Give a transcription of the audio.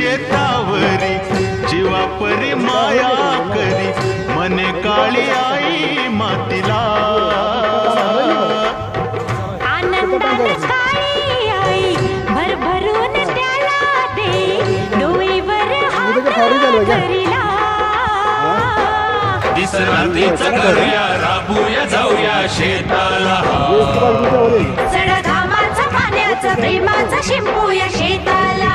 शेतावरी जीवा परी माया करी मने काळी आई मातीला आनंदाने काळी आई भरभरून त्याला दे डोईवर हात करीला विश्रांतीचं करूया राबूया जाऊया शेताला सड घामाचं पाण्याचं प्रेमाचं शिंपूया शेताला